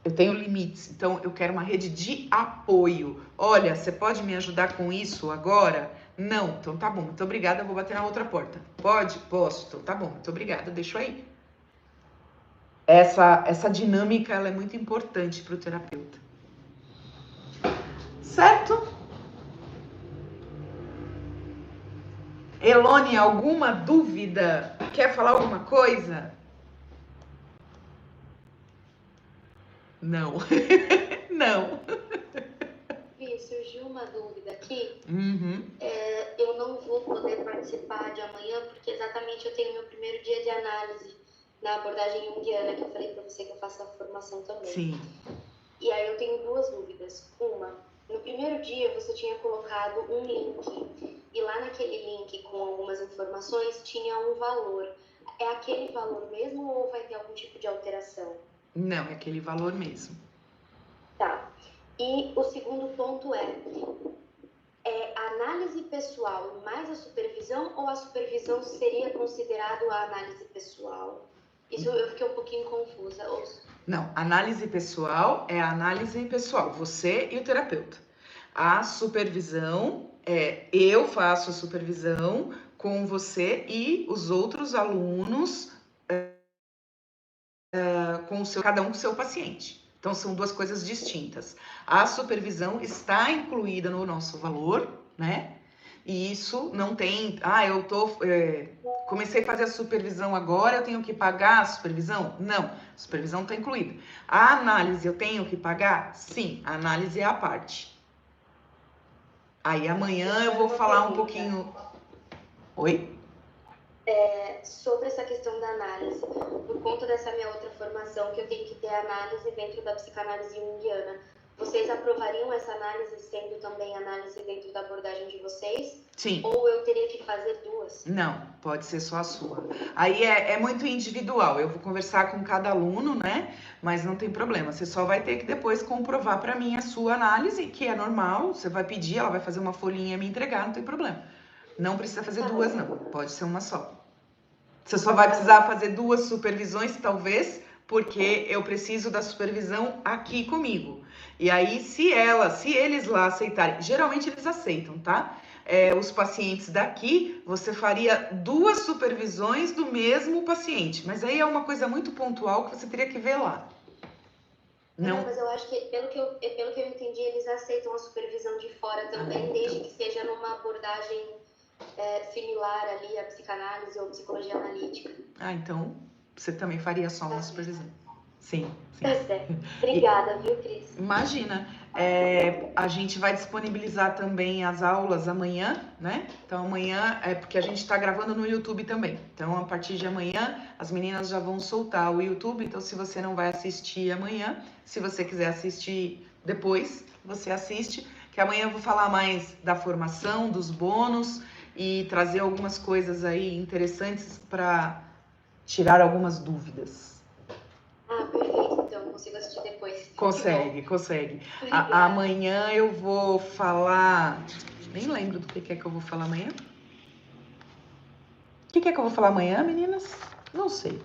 Eu tenho limites, então eu quero uma rede de apoio. Olha, você pode me ajudar com isso agora? Não, então tá bom, muito obrigada, eu vou bater na outra porta. Pode? Posso, então tá bom, muito obrigada, deixa aí. essa dinâmica ela é muito importante para o terapeuta. Certo? Elone, alguma dúvida? Quer falar alguma coisa? Não. Não. Surgiu uma dúvida aqui. Uhum. Eu não vou poder participar de amanhã, porque exatamente eu tenho meu primeiro dia de análise na abordagem junguiana, que eu falei para você que eu faço a formação também. Sim. E aí eu tenho duas dúvidas. Uma, no primeiro dia você tinha colocado um link, e lá naquele link com algumas informações tinha um valor. É aquele valor mesmo ou vai ter algum tipo de alteração? Não, é aquele valor mesmo. Tá. E o segundo ponto é a análise pessoal mais a supervisão, ou a supervisão seria considerado a análise pessoal? Isso eu fiquei um pouquinho confusa. Não, análise pessoal é a análise pessoal, você e o terapeuta. A supervisão eu faço a supervisão com você e os outros alunos, cada um com o seu paciente. Então, são duas coisas distintas. A supervisão está incluída no nosso valor, né? E isso não tem... comecei a fazer a supervisão agora, eu tenho que pagar a supervisão? Não, a supervisão está incluída. A análise eu tenho que pagar? Sim, a análise é a parte. Aí amanhã eu vou falar um pouquinho... Oi? Sobre essa questão da análise, por conta dessa minha outra formação, que eu tenho que ter análise dentro da psicanálise junguiana, vocês aprovariam essa análise sendo também análise dentro da abordagem de vocês? Sim. Ou eu teria que fazer duas? Não, pode ser só a sua. Aí é muito individual, eu vou conversar com cada aluno, né? Mas não tem problema, você só vai ter que depois comprovar para mim a sua análise, que é normal, você vai pedir, ela vai fazer uma folhinha e me entregar, não tem problema. Não precisa fazer duas, não, pode ser uma só. Você só vai precisar fazer duas supervisões, talvez, porque eu preciso da supervisão aqui comigo. E aí, se eles lá aceitarem, geralmente eles aceitam, tá? Os pacientes daqui, você faria duas supervisões do mesmo paciente. Mas aí é uma coisa muito pontual que você teria que ver lá. Não, mas eu acho que, pelo que eu entendi, eles aceitam a supervisão de fora também, então. Desde que seja numa abordagem similar ali à psicanálise ou psicologia analítica. Então você também faria só uma supervisão. Sim, sim. Tá certo. Obrigada, viu, Cris? Imagina. A gente vai disponibilizar também as aulas amanhã, né? Então amanhã porque a gente está gravando no YouTube também. Então a partir de amanhã as meninas já vão soltar o YouTube. Então se você não vai assistir amanhã, se você quiser assistir depois, você assiste. Que amanhã eu vou falar mais da formação, dos bônus e trazer algumas coisas aí interessantes para tirar algumas dúvidas. Perfeito. Então eu consigo assistir depois. Consegue. Amanhã eu vou falar... Nem lembro do que é que eu vou falar amanhã. O que é que eu vou falar amanhã, meninas? Não sei.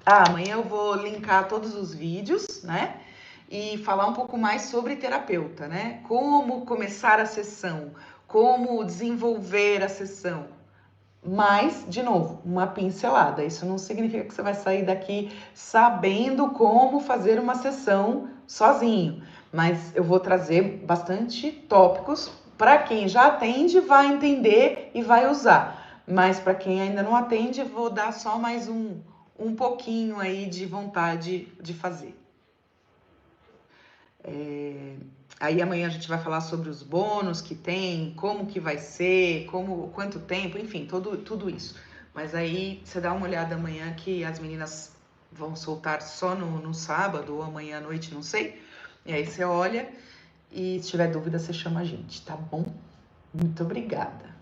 Amanhã eu vou linkar todos os vídeos, né? E falar um pouco mais sobre terapeuta, né? Como começar a sessão, como desenvolver a sessão. Mas, de novo, uma pincelada. Isso não significa que você vai sair daqui sabendo como fazer uma sessão sozinho. Mas eu vou trazer bastante tópicos para quem já atende, vai entender e vai usar. Mas para quem ainda não atende, eu vou dar só mais um pouquinho aí de vontade de fazer. Aí amanhã a gente vai falar sobre os bônus que tem, como que vai ser, quanto tempo, enfim, tudo isso. Mas aí você dá uma olhada amanhã que as meninas vão soltar só no sábado ou amanhã à noite, não sei. E aí você olha e se tiver dúvida você chama a gente, tá bom? Muito obrigada.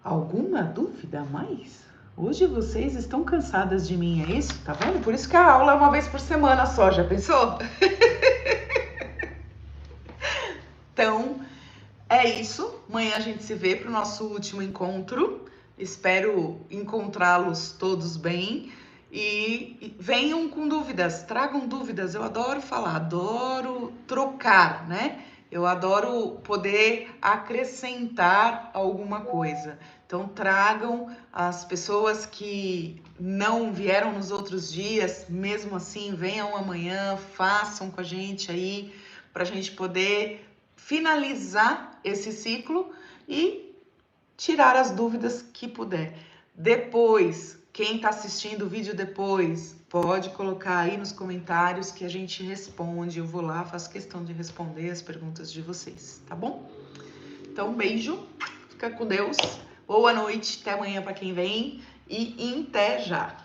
Alguma dúvida a mais? Hoje vocês estão cansadas de mim, é isso? Tá vendo? Por isso que a aula é uma vez por semana só, já pensou? Então, é isso. Amanhã a gente se vê para o nosso último encontro. Espero encontrá-los todos bem. E venham com dúvidas, tragam dúvidas. Eu adoro falar, adoro trocar, né? Eu adoro poder acrescentar alguma coisa. Então tragam as pessoas que não vieram nos outros dias, mesmo assim, venham amanhã, façam com a gente aí, para a gente poder finalizar esse ciclo e tirar as dúvidas que puder. Depois, quem está assistindo o vídeo depois, pode colocar aí nos comentários que a gente responde. Eu vou lá, faço questão de responder as perguntas de vocês, tá bom? Então, um beijo, fica com Deus, boa noite, até amanhã para quem vem e até já!